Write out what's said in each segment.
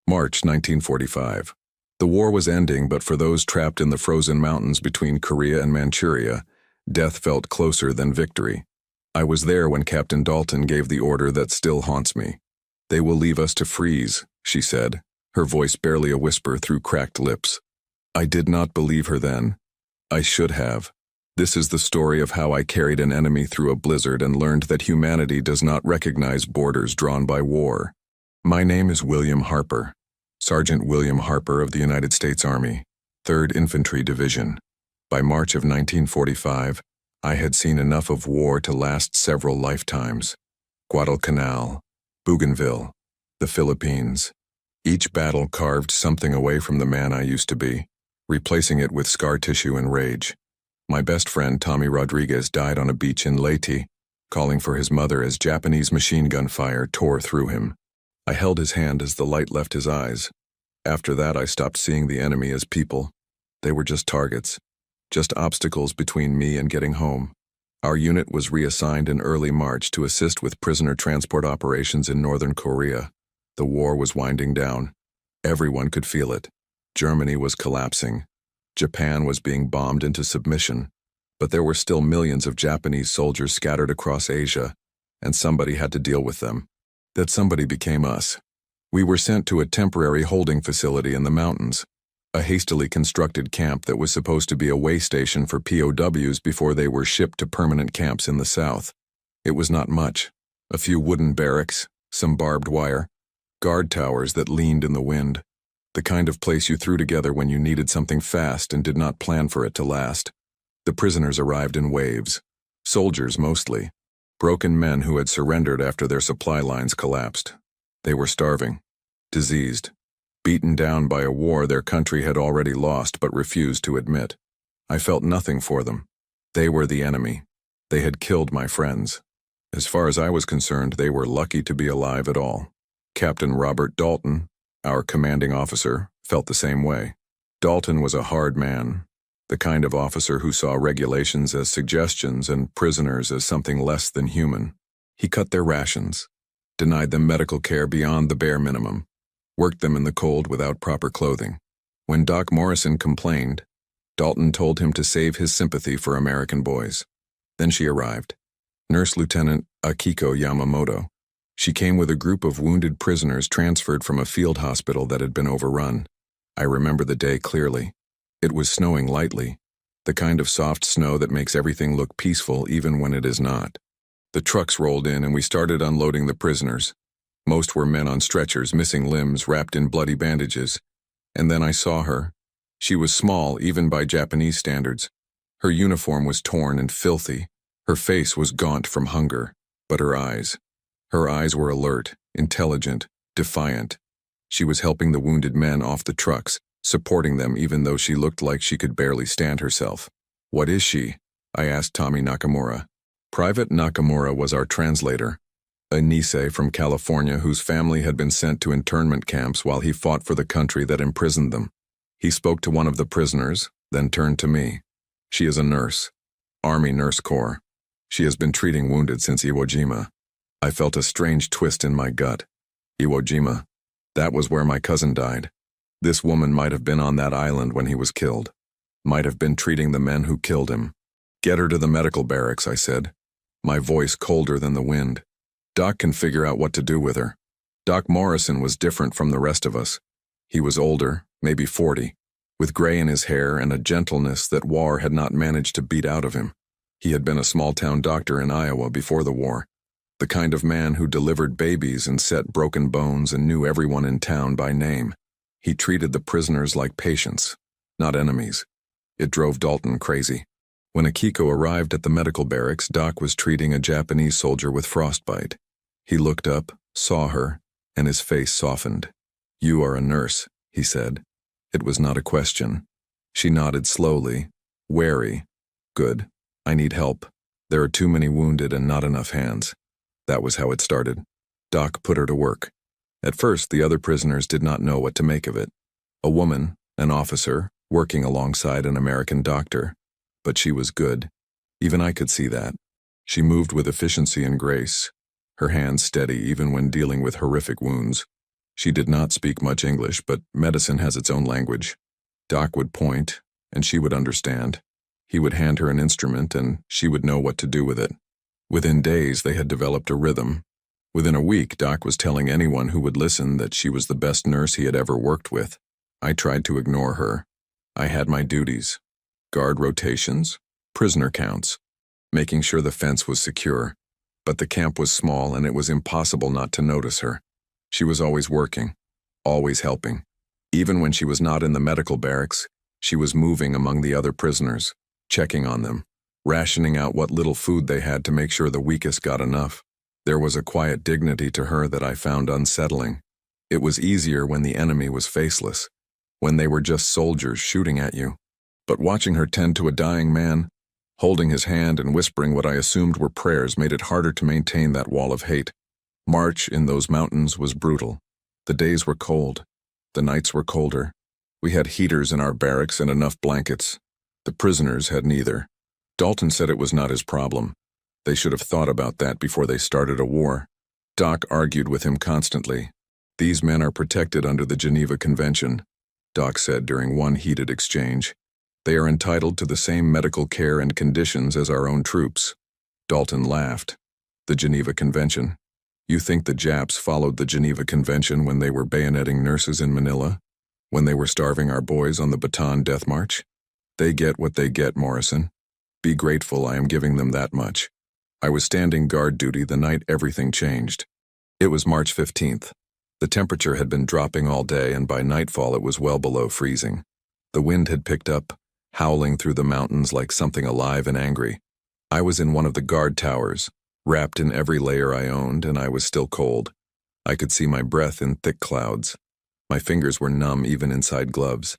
March 1945. The war was ending, but for those trapped in the frozen mountains between Korea and Manchuria, death felt closer than victory. I was there when Captain Dalton gave the order that still haunts me. "They will leave us to freeze," she said, her voice barely a whisper through cracked lips. I did not believe her then. I should have. This is the story of how I carried an enemy through a blizzard and learned that humanity does not recognize borders drawn by war. My name is William Harper, Sergeant William Harper of the United States Army, 3rd Infantry Division. By March of 1945, I had seen enough of war to last several lifetimes. Guadalcanal, Bougainville, the Philippines. Each battle carved something away from the man I used to be, replacing it with scar tissue and rage. My best friend Tommy Rodriguez died on a beach in Leyte, calling for his mother as Japanese machine gun fire tore through him. I held his hand as the light left his eyes. After that, I stopped seeing the enemy as people. They were just targets, just obstacles between me and getting home. Our unit was reassigned in early March to assist with prisoner transport operations in northern Korea. The war was winding down. Everyone could feel it. Germany was collapsing. Japan was being bombed into submission. But there were still millions of Japanese soldiers scattered across Asia, and somebody had to deal with them. That somebody became us. We were sent to a temporary holding facility in the mountains, a hastily constructed camp that was supposed to be a way station for POWs before they were shipped to permanent camps in the south. It was not much. A few wooden barracks, some barbed wire, guard towers that leaned in the wind. The kind of place you threw together when you needed something fast and did not plan for it to last. The prisoners arrived in waves. Soldiers mostly. Broken men who had surrendered after their supply lines collapsed. They were starving, diseased, beaten down by a war their country had already lost but refused to admit. I felt nothing for them. They were the enemy. They had killed my friends. As far as I was concerned, they were lucky to be alive at all. Captain Robert Dalton, our commanding officer, felt the same way. Dalton was a hard man, the kind of officer who saw regulations as suggestions and prisoners as something less than human. He cut their rations, denied them medical care beyond the bare minimum, worked them in the cold without proper clothing. When Doc Morrison complained, Dalton told him to save his sympathy for American boys. Then she arrived, Nurse Lieutenant Akiko Yamamoto. She came with a group of wounded prisoners transferred from a field hospital that had been overrun. I remember the day clearly. It was snowing lightly, the kind of soft snow that makes everything look peaceful even when it is not. The trucks rolled in and we started unloading the prisoners. Most were men on stretchers, missing limbs, wrapped in bloody bandages. And then I saw her. She was small, even by Japanese standards. Her uniform was torn and filthy. Her face was gaunt from hunger, but her eyes were alert, intelligent, defiant. She was helping the wounded men off the trucks, supporting them even though she looked like she could barely stand herself. "What is she?" I asked Tommy Nakamura. Private Nakamura was our translator, a Nisei from California whose family had been sent to internment camps while he fought for the country that imprisoned them. He spoke to one of the prisoners, then turned to me. "She is a nurse, Army Nurse Corps. She has been treating wounded since Iwo Jima." I felt a strange twist in my gut. Iwo Jima. That was where my cousin died. This woman might have been on that island when he was killed. Might have been treating the men who killed him. "Get her to the medical barracks," I said, my voice colder than the wind. "Doc can figure out what to do with her." Doc Morrison was different from the rest of us. He was older, maybe 40, with gray in his hair and a gentleness that war had not managed to beat out of him. He had been a small-town doctor in Iowa before the war. The kind of man who delivered babies and set broken bones and knew everyone in town by name. He treated the prisoners like patients, not enemies. It drove Dalton crazy. When Akiko arrived at the medical barracks, Doc was treating a Japanese soldier with frostbite. He looked up, saw her, and his face softened. "You are a nurse," he said. It was not a question. She nodded slowly, wary. "Good. I need help. There are too many wounded and not enough hands." That was how it started. Doc put her to work. At first, the other prisoners did not know what to make of it. A woman, an officer, working alongside an American doctor. But she was good. Even I could see that. She moved with efficiency and grace, her hands steady even when dealing with horrific wounds. She did not speak much English, but medicine has its own language. Doc would point, and she would understand. He would hand her an instrument, and she would know what to do with it. Within days, they had developed a rhythm. Within a week, Doc was telling anyone who would listen that she was the best nurse he had ever worked with. I tried to ignore her. I had my duties. Guard rotations, prisoner counts, making sure the fence was secure. But the camp was small, and it was impossible not to notice her. She was always working, always helping. Even when she was not in the medical barracks, she was moving among the other prisoners, checking on them, rationing out what little food they had to make sure the weakest got enough. There was a quiet dignity to her that I found unsettling. It was easier when the enemy was faceless, when they were just soldiers shooting at you. But watching her tend to a dying man, holding his hand and whispering what I assumed were prayers, made it harder to maintain that wall of hate. March in those mountains was brutal. The days were cold. The nights were colder. We had heaters in our barracks and enough blankets. The prisoners had neither. Dalton said it was not his problem. They should have thought about that before they started a war. Doc argued with him constantly. These men are protected under the Geneva Convention, Doc said during one heated exchange. They are entitled to the same medical care and conditions as our own troops. Dalton laughed. The Geneva Convention. You think the Japs followed the Geneva Convention when they were bayoneting nurses in Manila? When they were starving our boys on the Bataan Death March? They get what they get, Morrison. Be grateful I am giving them that much. I was standing guard duty the night everything changed. It was March 15th. The temperature had been dropping all day, and by nightfall it was well below freezing. The wind had picked up, howling through the mountains like something alive and angry. I was in one of the guard towers, wrapped in every layer I owned, and I was still cold. I could see my breath in thick clouds. My fingers were numb even inside gloves.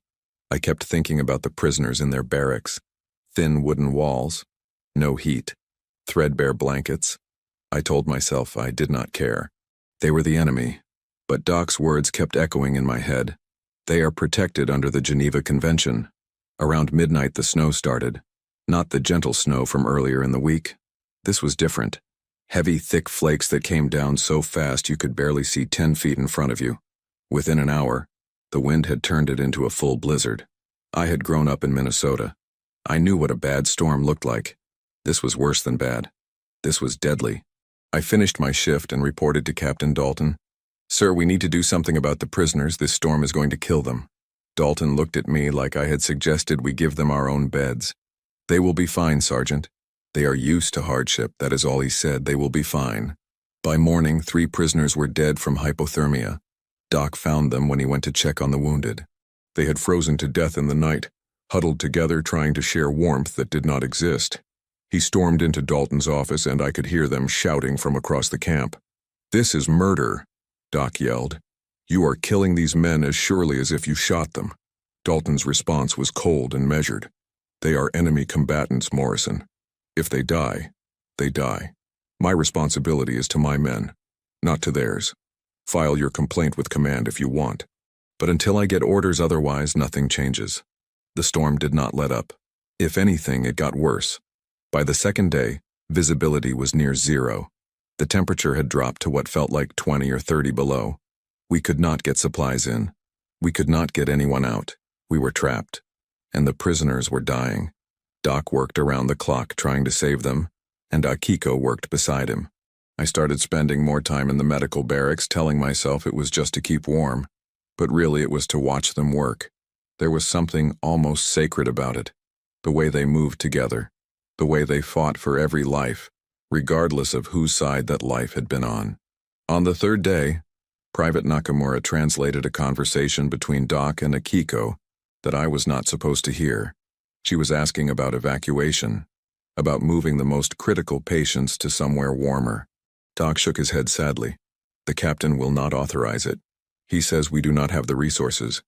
I kept thinking about the prisoners in their barracks. Thin wooden walls, no heat, threadbare blankets. I told myself I did not care. They were the enemy, but Doc's words kept echoing in my head. They are protected under the Geneva Convention. Around midnight the snow started. Not the gentle snow from earlier in the week. This was different. Heavy, thick flakes that came down so fast you could barely see 10 feet in front of you. Within an hour, the wind had turned it into a full blizzard. I had grown up in Minnesota. I knew what a bad storm looked like. This was worse than bad. This was deadly. I finished my shift and reported to Captain Dalton. Sir, we need to do something about the prisoners. This storm is going to kill them. Dalton looked at me like I had suggested we give them our own beds. They will be fine, Sergeant. They are used to hardship, that is all he said. They will be fine. By morning, 3 prisoners were dead from hypothermia. Doc found them when he went to check on the wounded. They had frozen to death in the night, huddled together trying to share warmth that did not exist. He stormed into Dalton's office, and I could hear them shouting from across the camp. "This is murder," Doc yelled. "You are killing these men as surely as if you shot them." Dalton's response was cold and measured. "They are enemy combatants, Morrison. If they die, they die. My responsibility is to my men, not to theirs. File your complaint with command if you want. But until I get orders otherwise, nothing changes." The storm did not let up. If anything, it got worse. By the second day, visibility was near zero. The temperature had dropped to what felt like 20 or 30 below. We could not get supplies in. We could not get anyone out. We were trapped. And the prisoners were dying. Doc worked around the clock trying to save them, and Akiko worked beside him. I started spending more time in the medical barracks, telling myself it was just to keep warm. But really it was to watch them work. There was something almost sacred about it. The way they moved together. The way they fought for every life, regardless of whose side that life had been on. On the third day, Private Nakamura translated a conversation between Doc and Akiko that I was not supposed to hear. She was asking about evacuation, about moving the most critical patients to somewhere warmer. Doc shook his head sadly. "The captain will not authorize it. He says we do not have the resources."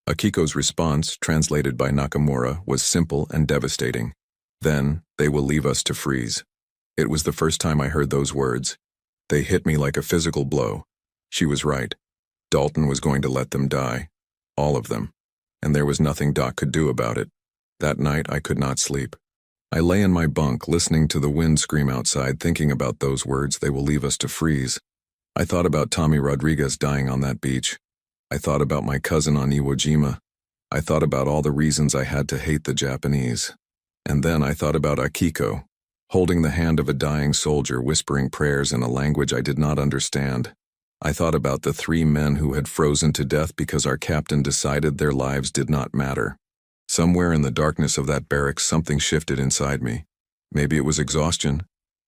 Akiko's response, translated by Nakamura, was simple and devastating. "Then, they will leave us to freeze." It was the first time I heard those words. They hit me like a physical blow. She was right. Dalton was going to let them die. All of them. And there was nothing Doc could do about it. That night, I could not sleep. I lay in my bunk, listening to the wind scream outside, thinking about those words, "They will leave us to freeze." I thought about Tommy Rodriguez dying on that beach. I thought about my cousin on Iwo Jima. I thought about all the reasons I had to hate the Japanese. And then I thought about Akiko, holding the hand of a dying soldier, whispering prayers in a language I did not understand. I thought about the 3 men who had frozen to death because our captain decided their lives did not matter. Somewhere in the darkness of that barracks, something shifted inside me. Maybe it was exhaustion.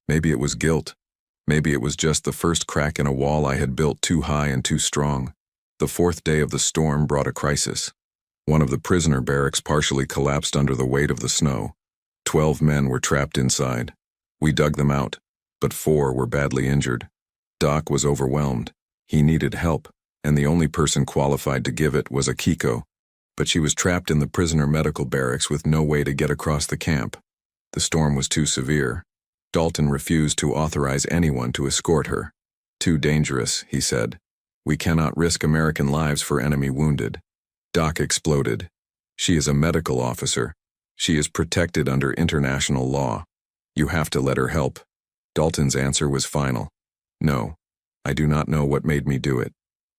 Maybe it was guilt. Maybe it was just the first crack in a wall I had built too high and too strong. The 4th day of the storm brought a crisis. One of the prisoner barracks partially collapsed under the weight of the snow. 12 men were trapped inside. We dug them out, but 4 were badly injured. Doc was overwhelmed. He needed help, and the only person qualified to give it was Akiko. But she was trapped in the prisoner medical barracks with no way to get across the camp. The storm was too severe. Dalton refused to authorize anyone to escort her. Too dangerous, he said. We cannot risk American lives for enemy wounded. Doc exploded. She is a medical officer. She is protected under international law. You have to let her help. Dalton's answer was final. No. I do not know what made me do it.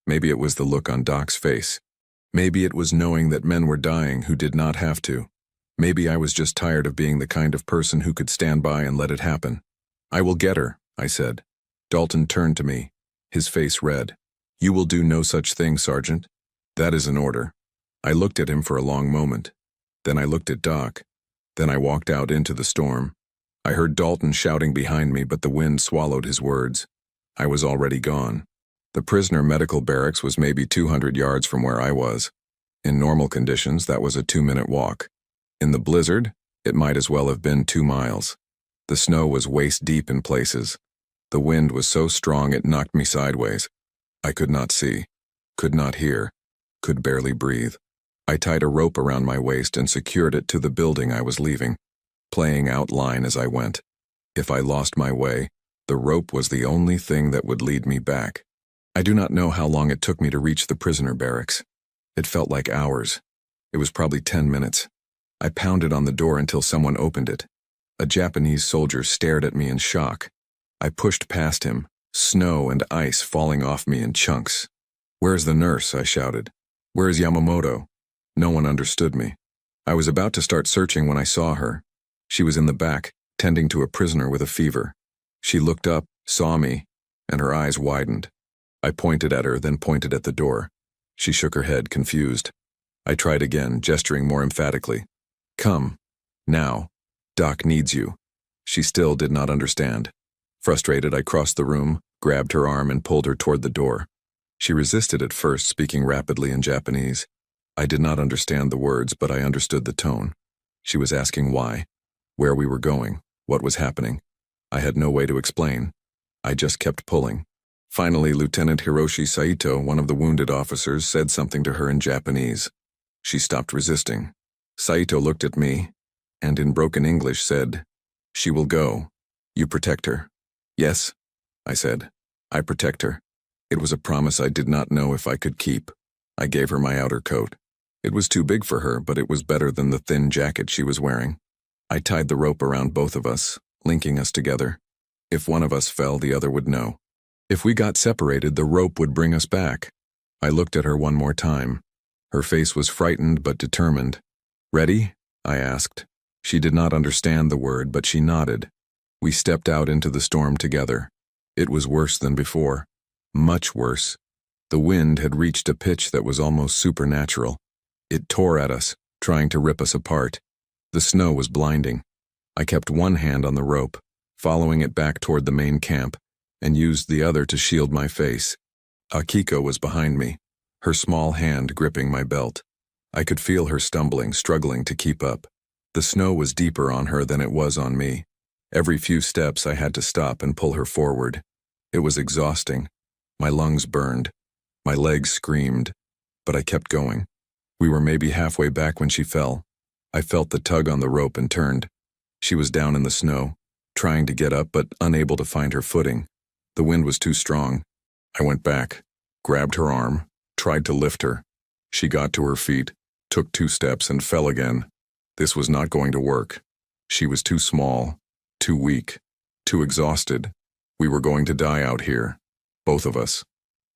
Maybe it was the look on Doc's face. Maybe it was knowing that men were dying who did not have to. Maybe I was just tired of being the kind of person who could stand by and let it happen. I will get her, I said. Dalton turned to me, his face red. You will do no such thing, Sergeant. That is an order. I looked at him for a long moment. Then I looked at Doc. Then I walked out into the storm. I heard Dalton shouting behind me, but the wind swallowed his words. I was already gone. The prisoner medical barracks was maybe 200 yards from where I was. In normal conditions, that was a 2-minute walk. In the blizzard, it might as well have been 2 miles. The snow was waist-deep in places. The wind was so strong it knocked me sideways. I could not see, could not hear, could barely breathe. I tied a rope around my waist and secured it to the building I was leaving, playing outline as I went. If I lost my way, the rope was the only thing that would lead me back. I do not know how long it took me to reach the prisoner barracks. It felt like hours. It was probably 10 minutes. I pounded on the door until someone opened it. A Japanese soldier stared at me in shock. I pushed past him, snow and ice falling off me in chunks. "Where's the nurse?" I shouted. "Where's Yamamoto?" No one understood me. I was about to start searching when I saw her. She was in the back, tending to a prisoner with a fever. She looked up, saw me, and her eyes widened. I pointed at her, then pointed at the door. She shook her head, confused. I tried again, gesturing more emphatically. "Come. Now. Doc needs you." She still did not understand. Frustrated, I crossed the room, grabbed her arm, and pulled her toward the door. She resisted at first, speaking rapidly in Japanese. I did not understand the words, but I understood the tone. She was asking why, where we were going, what was happening. I had no way to explain. I just kept pulling. Finally, Lieutenant Hiroshi Saito, one of the wounded officers, said something to her in Japanese. She stopped resisting. Saito looked at me, and in broken English said, "She will go. You protect her." "Yes," I said. "I protect her." It was a promise I did not know if I could keep. I gave her my outer coat. It was too big for her, but it was better than the thin jacket she was wearing. I tied the rope around both of us, linking us together. If one of us fell, the other would know. If we got separated, the rope would bring us back. I looked at her one more time. Her face was frightened but determined. "Ready?" I asked. She did not understand the word, but she nodded. We stepped out into the storm together. It was worse than before. Much worse. The wind had reached a pitch that was almost supernatural. It tore at us, trying to rip us apart. The snow was blinding. I kept one hand on the rope, following it back toward the main camp, and used the other to shield my face. Akiko was behind me, her small hand gripping my belt. I could feel her stumbling, struggling to keep up. The snow was deeper on her than it was on me. Every few steps I had to stop and pull her forward. It was exhausting. My lungs burned. My legs screamed. But I kept going. We were maybe halfway back when she fell. I felt the tug on the rope and turned. She was down in the snow, trying to get up but unable to find her footing. The wind was too strong. I went back, grabbed her arm, tried to lift her. She got to her feet, took 2 steps and fell again. This was not going to work. She was too small, too weak, too exhausted. We were going to die out here, both of us,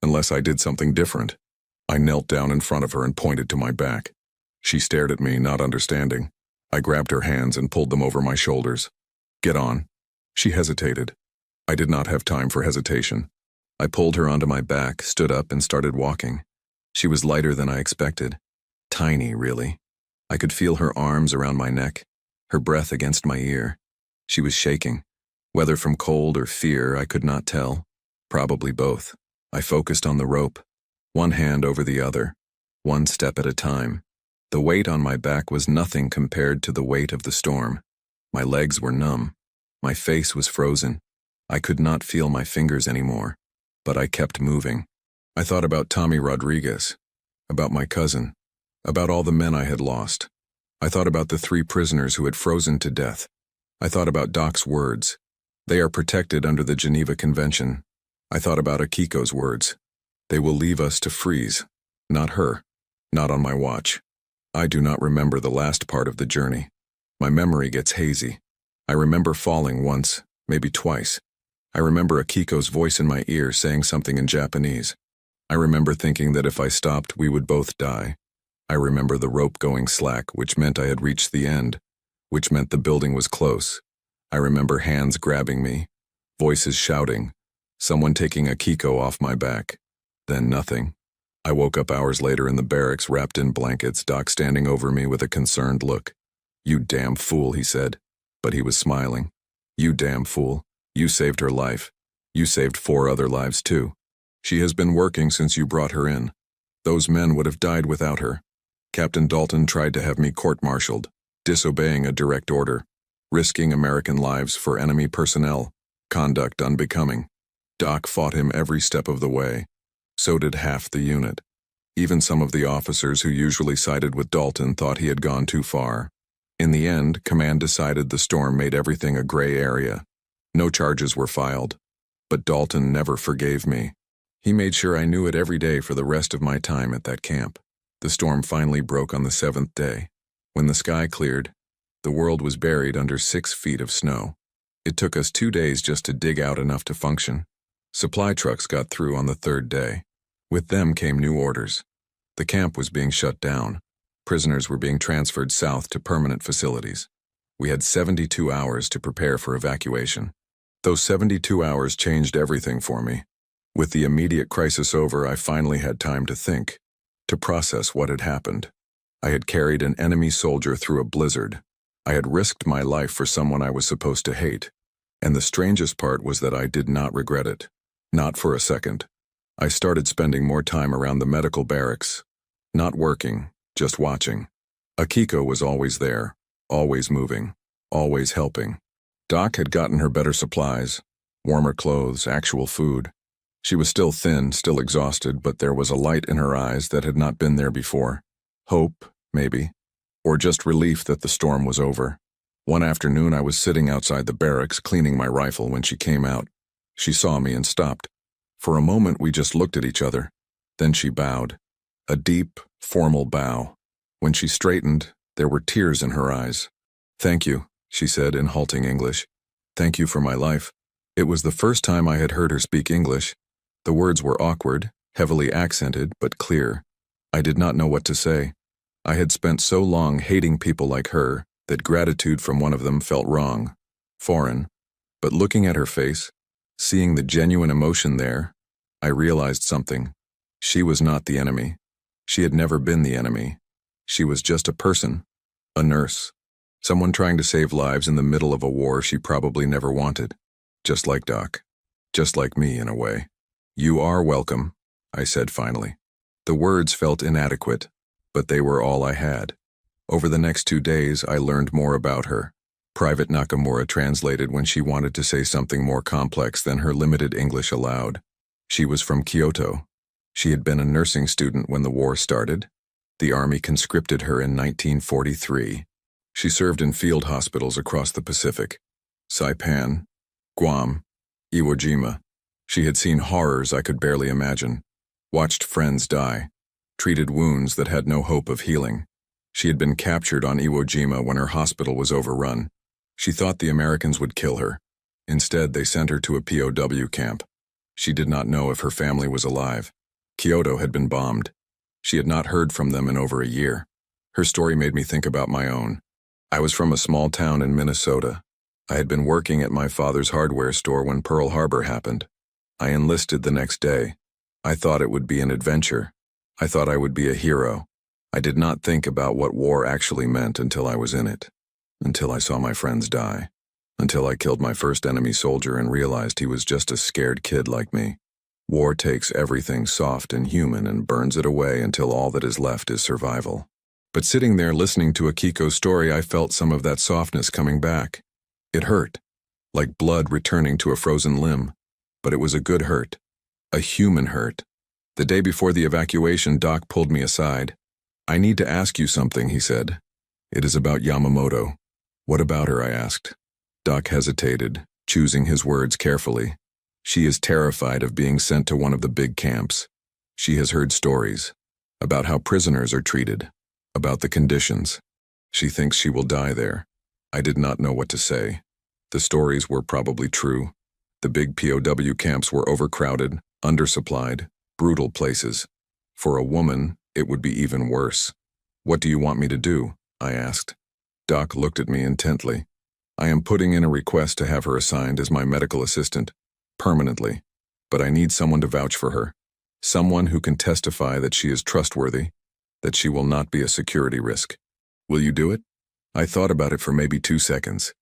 unless I did something different. I knelt down in front of her and pointed to my back. She stared at me, not understanding. I grabbed her hands and pulled them over my shoulders. Get on. She hesitated. I did not have time for hesitation. I pulled her onto my back, stood up, and started walking. She was lighter than I expected. Tiny, really. I could feel her arms around my neck, her breath against my ear. She was shaking. Whether from cold or fear, I could not tell. Probably both. I focused on the rope, one hand over the other, one step at a time. The weight on my back was nothing compared to the weight of the storm. My legs were numb. My face was frozen. I could not feel my fingers anymore, but I kept moving. I thought about Tommy Rodriguez, about my cousin, about all the men I had lost. I thought about the 3 prisoners who had frozen to death. I thought about Doc's words. They are protected under the Geneva Convention. I thought about Akiko's words. They will leave us to freeze. Not her. Not on my watch. I do not remember the last part of the journey. My memory gets hazy. I remember falling once, maybe twice. I remember Akiko's voice in my ear saying something in Japanese. I remember thinking that if I stopped, we would both die. I remember the rope going slack, which meant I had reached the end, which meant the building was close. I remember hands grabbing me, voices shouting, someone taking Akiko off my back. Then nothing. I woke up hours later in the barracks, wrapped in blankets, Doc standing over me with a concerned look. "You damn fool," he said, but he was smiling. "You damn fool. You saved her life. You saved 4 other lives too. She has been working since you brought her in. Those men would have died without her. Captain Dalton tried to have me court-martialed, disobeying a direct order, risking American lives for enemy personnel, conduct unbecoming. Doc fought him every step of the way. So did half the unit. Even some of the officers who usually sided with Dalton thought he had gone too far. In the end, command decided the storm made everything a gray area. No charges were filed. But Dalton never forgave me. He made sure I knew it every day for the rest of my time at that camp. The storm finally broke on the 7th day. When the sky cleared, the world was buried under 6 feet of snow. It took us 2 days just to dig out enough to function. Supply trucks got through on the 3rd day. With them came new orders. The camp was being shut down. Prisoners were being transferred south to permanent facilities. We had 72 hours to prepare for evacuation. Those 72 hours changed everything for me. With the immediate crisis over, I finally had time to think, to process what had happened. I had carried an enemy soldier through a blizzard. I had risked my life for someone I was supposed to hate. And the strangest part was that I did not regret it. Not for a second. I started spending more time around the medical barracks. Not working, just watching. Akiko was always there, always moving, always helping. Doc had gotten her better supplies, warmer clothes, actual food. She was still thin, still exhausted, but there was a light in her eyes that had not been there before. Hope, maybe. Or just relief that the storm was over. One afternoon I was sitting outside the barracks cleaning my rifle when she came out. She saw me and stopped. For a moment we just looked at each other. Then she bowed. A deep, formal bow. When she straightened, there were tears in her eyes. "Thank you," she said in halting English. "Thank you for my life." It was the first time I had heard her speak English. The words were awkward, heavily accented, but clear. I did not know what to say. I had spent so long hating people like her that gratitude from one of them felt wrong, foreign. But looking at her face, seeing the genuine emotion there, I realized something. She was not the enemy. She had never been the enemy. She was just a person, a nurse, someone trying to save lives in the middle of a war she probably never wanted. Just like Doc. Just like me, in a way. "You are welcome," I said finally. The words felt inadequate, but they were all I had. Over the next 2 days, I learned more about her. Private Nakamura translated when she wanted to say something more complex than her limited English allowed. She was from Kyoto. She had been a nursing student when the war started. The army conscripted her in 1943. She served in field hospitals across the Pacific. Saipan, Guam, Iwo Jima. She had seen horrors I could barely imagine. Watched friends die. Treated wounds that had no hope of healing. She had been captured on Iwo Jima when her hospital was overrun. She thought the Americans would kill her. Instead, they sent her to a POW camp. She did not know if her family was alive. Kyoto had been bombed. She had not heard from them in over a year. Her story made me think about my own. I was from a small town in Minnesota. I had been working at my father's hardware store when Pearl Harbor happened. I enlisted the next day. I thought it would be an adventure. I thought I would be a hero. I did not think about what war actually meant until I was in it. Until I saw my friends die. Until I killed my first enemy soldier and realized he was just a scared kid like me. War takes everything soft and human and burns it away until all that is left is survival. But sitting there listening to Akiko's story, I felt some of that softness coming back. It hurt, like blood returning to a frozen limb. But it was a good hurt. A human hurt. The day before the evacuation, Doc pulled me aside. "I need to ask you something," he said. "It is about Yamamoto." "What about her?" I asked. Doc hesitated, choosing his words carefully. "She is terrified of being sent to one of the big camps. She has heard stories about how prisoners are treated, about the conditions. She thinks she will die there." I did not know what to say. The stories were probably true. The big POW camps were overcrowded, undersupplied, brutal places. For a woman, it would be even worse. "What do you want me to do?" I asked. Doc looked at me intently. "I am putting in a request to have her assigned as my medical assistant, permanently. But I need someone to vouch for her. Someone who can testify that she is trustworthy, that she will not be a security risk. Will you do it?" I thought about it for maybe 2 seconds.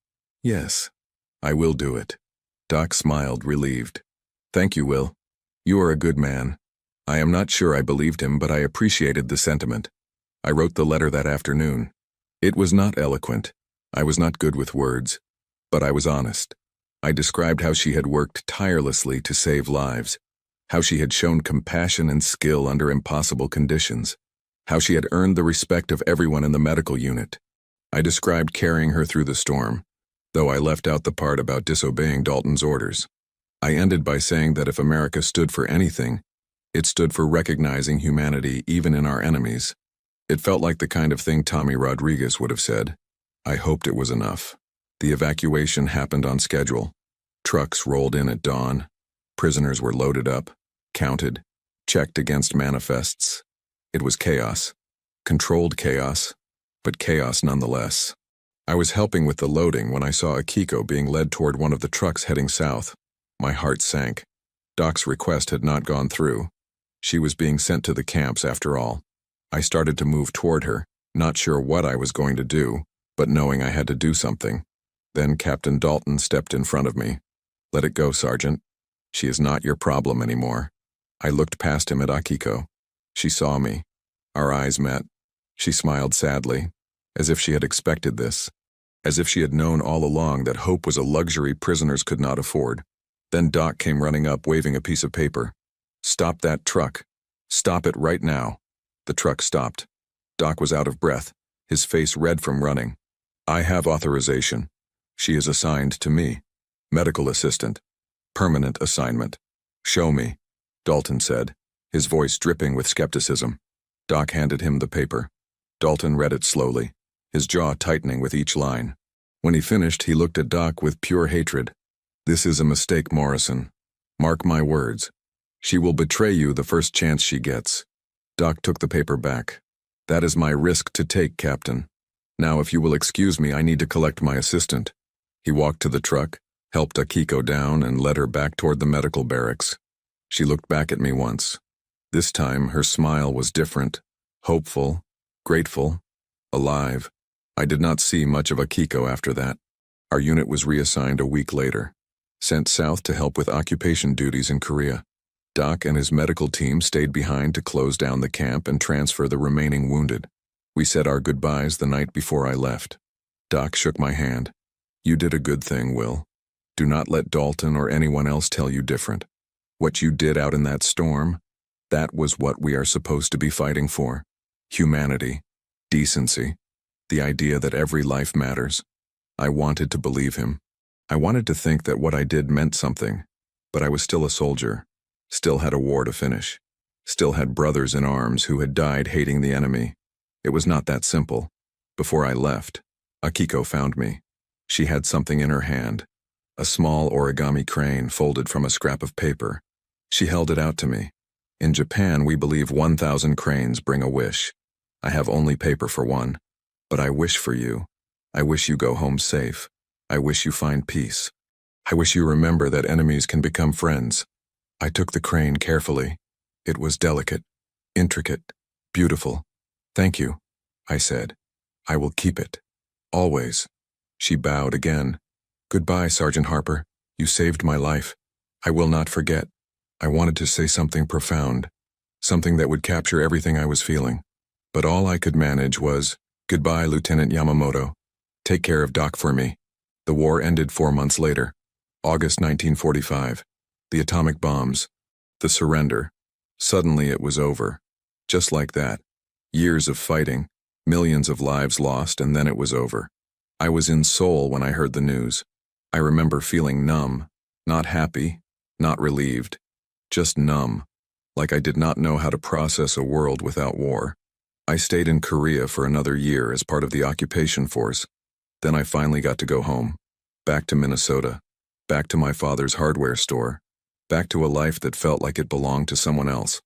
"Yes, I will do it." Doc smiled, relieved. "Thank you, Will. You are a good man." I am not sure I believed him, but I appreciated the sentiment. I wrote the letter that afternoon. It was not eloquent. I was not good with words. But I was honest. I described how she had worked tirelessly to save lives, how she had shown compassion and skill under impossible conditions, how she had earned the respect of everyone in the medical unit. I described carrying her through the storm, though I left out the part about disobeying Dalton's orders. I ended by saying that if America stood for anything, it stood for recognizing humanity even in our enemies. It felt like the kind of thing Tommy Rodriguez would have said. I hoped it was enough. The evacuation happened on schedule. Trucks rolled in at dawn. Prisoners were loaded up, counted, checked against manifests. It was chaos. Controlled chaos, but chaos nonetheless. I was helping with the loading when I saw Akiko being led toward one of the trucks heading south. My heart sank. Doc's request had not gone through. She was being sent to the camps after all. I started to move toward her, not sure what I was going to do, but knowing I had to do something. Then Captain Dalton stepped in front of me. "Let it go, Sergeant. She is not your problem anymore." I looked past him at Akiko. She saw me. Our eyes met. She smiled sadly, as if she had expected this, as if she had known all along that hope was a luxury prisoners could not afford. Then Doc came running up, waving a piece of paper. "Stop that truck. Stop it right now." The truck stopped. Doc was out of breath, his face red from running. "I have authorization. She is assigned to me. Medical assistant. Permanent assignment." "Show me," Dalton said, his voice dripping with skepticism. Doc handed him the paper. Dalton read it slowly, his jaw tightening with each line. When he finished, he looked at Doc with pure hatred. "This is a mistake, Morrison. Mark my words. She will betray you the first chance she gets." Doc took the paper back. "That is my risk to take, Captain. Now, if you will excuse me, I need to collect my assistant." He walked to the truck, helped Akiko down, and led her back toward the medical barracks. She looked back at me once. This time, her smile was different, hopeful, grateful, alive. I did not see much of Akiko after that. Our unit was reassigned a week later, sent south to help with occupation duties in Korea. Doc and his medical team stayed behind to close down the camp and transfer the remaining wounded. We said our goodbyes the night before I left. Doc shook my hand. "You did a good thing, Will. Do not let Dalton or anyone else tell you different. What you did out in that storm, that was what we are supposed to be fighting for. Humanity, decency, the idea that every life matters." I wanted to believe him. I wanted to think that what I did meant something, but I was still a soldier, still had a war to finish, still had brothers in arms who had died hating the enemy. It was not that simple. Before I left, Akiko found me. She had something in her hand, a small origami crane folded from a scrap of paper. She held it out to me. In Japan, we believe 1,000 cranes bring a wish. I have only paper for one. But I wish for you. I wish you go home safe. I wish you find peace. I wish you remember that enemies can become friends. I took the crane carefully. It was delicate, intricate, beautiful. Thank you, I said. I will keep it. Always. She bowed again. Goodbye, Sergeant Harper. You saved my life. I will not forget. I wanted to say something profound, something that would capture everything I was feeling. But all I could manage was, goodbye, Lieutenant Yamamoto. Take care of Doc for me. The war ended 4 months later. August 1945. The atomic bombs. The surrender. Suddenly it was over. Just like that. Years of fighting, millions of lives lost, and then it was over. I was in Seoul when I heard the news. I remember feeling numb, not happy, not relieved, just numb, like I did not know how to process a world without war. I stayed in Korea for another year as part of the occupation force. Then I finally got to go home, back to Minnesota, back to my father's hardware store, back to a life that felt like it belonged to someone else.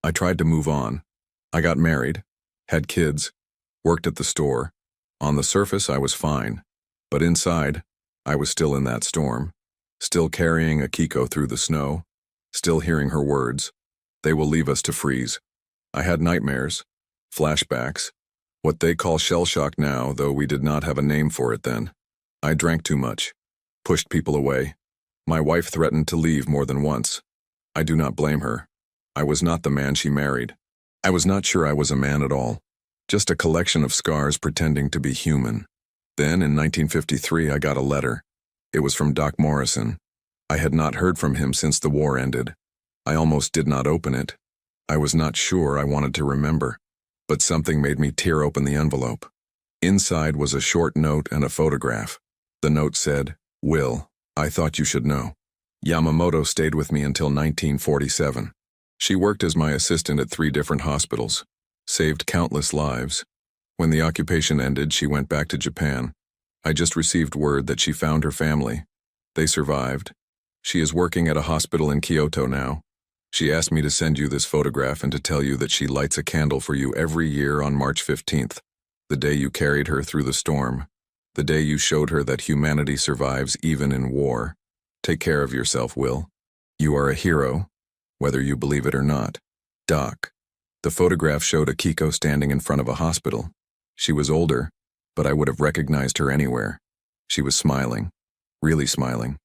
I tried to move on. I got married, had kids, worked at the store. On the surface, I was fine, but inside, I was still in that storm, still carrying Akiko through the snow, still hearing her words. They will leave us to freeze. I had nightmares, flashbacks, what they call shell shock now, though we did not have a name for it then. I drank too much, pushed people away. My wife threatened to leave more than once. I do not blame her. I was not the man she married. I was not sure I was a man at all. Just a collection of scars pretending to be human. Then, in 1953, I got a letter. It was from Doc Morrison. I had not heard from him since the war ended. I almost did not open it. I was not sure I wanted to remember. But something made me tear open the envelope. Inside was a short note and a photograph. The note said, Will, I thought you should know. Yamamoto stayed with me until 1947. She worked as my assistant at 3 different hospitals. Saved countless lives. When the occupation ended, she went back to Japan. I just received word that she found her family. They survived. She is working at a hospital in Kyoto now. She asked me to send you this photograph and to tell you that she lights a candle for you every year on March 15th, the day you carried her through the storm, the day you showed her that humanity survives even in war. Take care of yourself, Will. You are a hero, whether you believe it or not. Doc. The photograph showed Akiko standing in front of a hospital. She was older, but I would have recognized her anywhere. She was smiling, really smiling,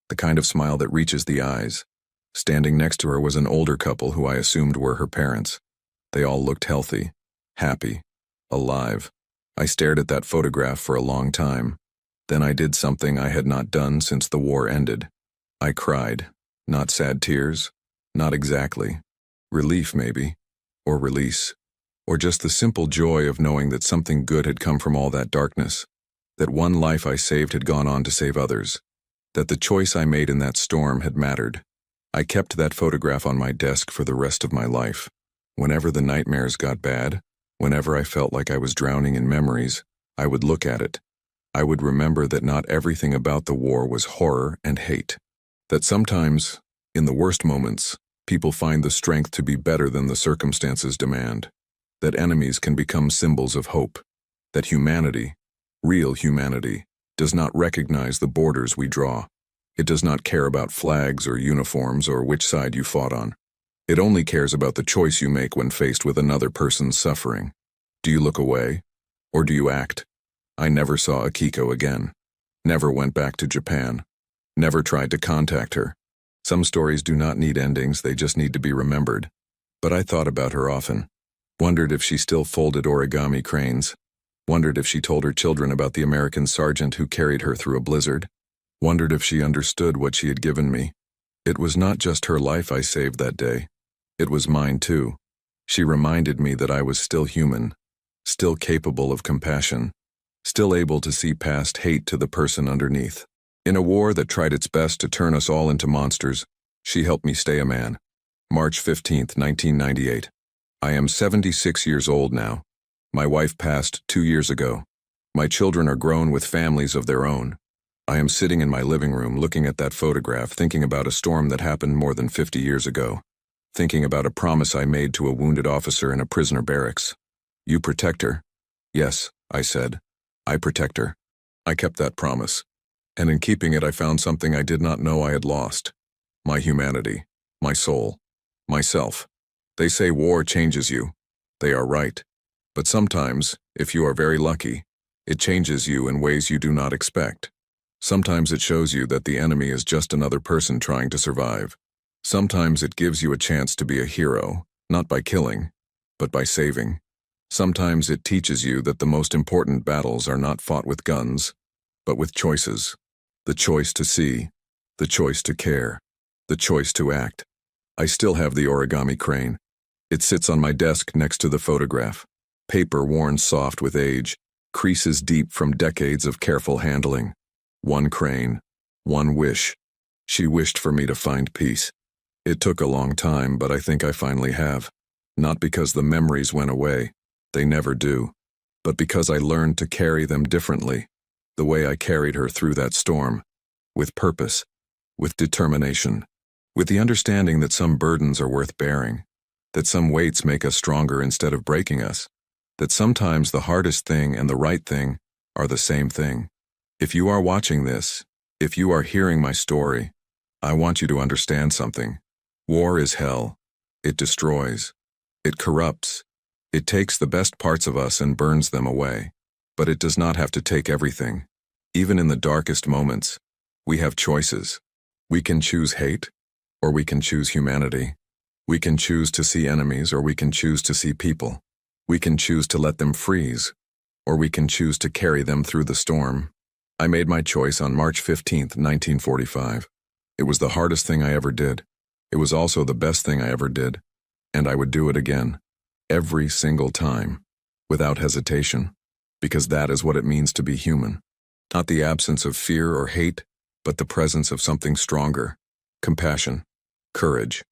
the kind of smile that reaches the eyes. Standing next to her was an older couple who I assumed were her parents. They all looked healthy, happy, alive. I stared at that photograph for a long time. Then I did something I had not done since the war ended. I cried. Not sad tears, not exactly. Relief, maybe. Or release, or just the simple joy of knowing that something good had come from all that darkness, that one life I saved had gone on to save others, that the choice I made in that storm had mattered. I kept that photograph on my desk for the rest of my life. Whenever the nightmares got bad, whenever I felt like I was drowning in memories, I would look at it. I would remember that not everything about the war was horror and hate, that sometimes, in the worst moments, people find the strength to be better than the circumstances demand, that enemies can become symbols of hope, that humanity, real humanity, does not recognize the borders we draw. It does not care about flags or uniforms or which side you fought on. It only cares about the choice you make when faced with another person's suffering. Do you look away, or do you act? I never saw Akiko again, never went back to Japan, never tried to contact her. Some stories do not need endings, they just need to be remembered. But I thought about her often. Wondered if she still folded origami cranes. Wondered if she told her children about the American sergeant who carried her through a blizzard. Wondered if she understood what she had given me. It was not just her life I saved that day. It was mine too. She reminded me that I was still human, still capable of compassion, still able to see past hate to the person underneath. In a war that tried its best to turn us all into monsters, she helped me stay a man. March 15th, 1998. I am 76 years old now. My wife passed 2 years ago. My children are grown with families of their own. I am sitting in my living room looking at that photograph, thinking about a storm that happened more than 50 years ago. thinking about a promise I made to a wounded officer in a prisoner barracks. "You protect her." "Yes," I said. "I protect her." I kept that promise. And in keeping it, I found something I did not know I had lost. My humanity, my soul, myself. They say war changes you. They are right. But sometimes, if you are very lucky, it changes you in ways you do not expect. Sometimes it shows you that the enemy is just another person trying to survive. Sometimes it gives you a chance to be a hero, not by killing, but by saving. Sometimes it teaches you that the most important battles are not fought with guns, but with choices. The choice to see, the choice to care, the choice to act. I still have the origami crane. It sits on my desk next to the photograph. Paper worn soft with age, creases deep from decades of careful handling. One crane, one wish. She wished for me to find peace. It took a long time, but I think I finally have. Not because the memories went away, they never do, but because I learned to carry them differently, the way I carried her through that storm, with purpose, with determination, with the understanding that some burdens are worth bearing, that some weights make us stronger instead of breaking us, that sometimes the hardest thing and the right thing are the same thing. If you are watching this, if you are hearing my story, I want you to understand something. War is hell. It destroys. It corrupts. It takes the best parts of us and burns them away. But it does not have to take everything. Even in the darkest moments, we have choices. We can choose hate, or we can choose humanity. We can choose to see enemies, or we can choose to see people. We can choose to let them freeze, or we can choose to carry them through the storm. I made my choice on March 15th, 1945. It was the hardest thing I ever did. It was also the best thing I ever did. And I would do it again. Every single time. Without hesitation. Because that is what it means to be human. Not the absence of fear or hate, but the presence of something stronger. Compassion. Courage.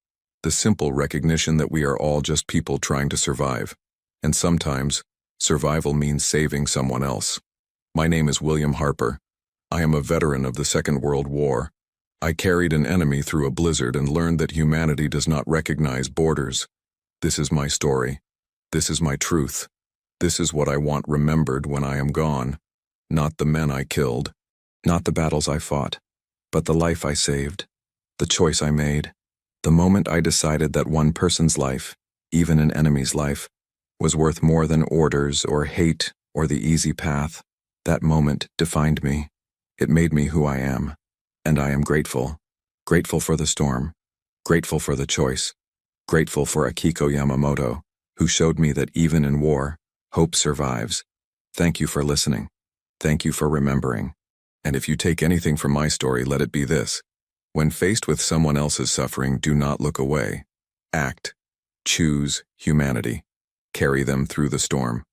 The simple recognition that we are all just people trying to survive. And sometimes, survival means saving someone else. My name is William Harper. I am a veteran of the Second World War. I carried an enemy through a blizzard and learned that humanity does not recognize borders. This is my story. This is my truth. This is what I want remembered when I am gone. Not the men I killed, not the battles I fought, but the life I saved, the choice I made, the moment I decided that one person's life, even an enemy's life, was worth more than orders or hate or the easy path. That moment defined me. It made me who I am. And I am grateful. Grateful for the storm. Grateful for the choice. Grateful for Akiko Yamamoto, who showed me that even in war, hope survives. Thank you for listening. Thank you for remembering. And if you take anything from my story, let it be this. When faced with someone else's suffering, do not look away. Act. Choose humanity. Carry them through the storm.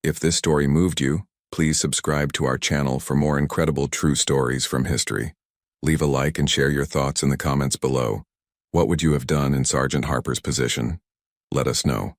If this story moved you, please subscribe to our channel for more incredible true stories from history. Leave a like and share your thoughts in the comments below. What would you have done in Sergeant Harper's position? Let us know.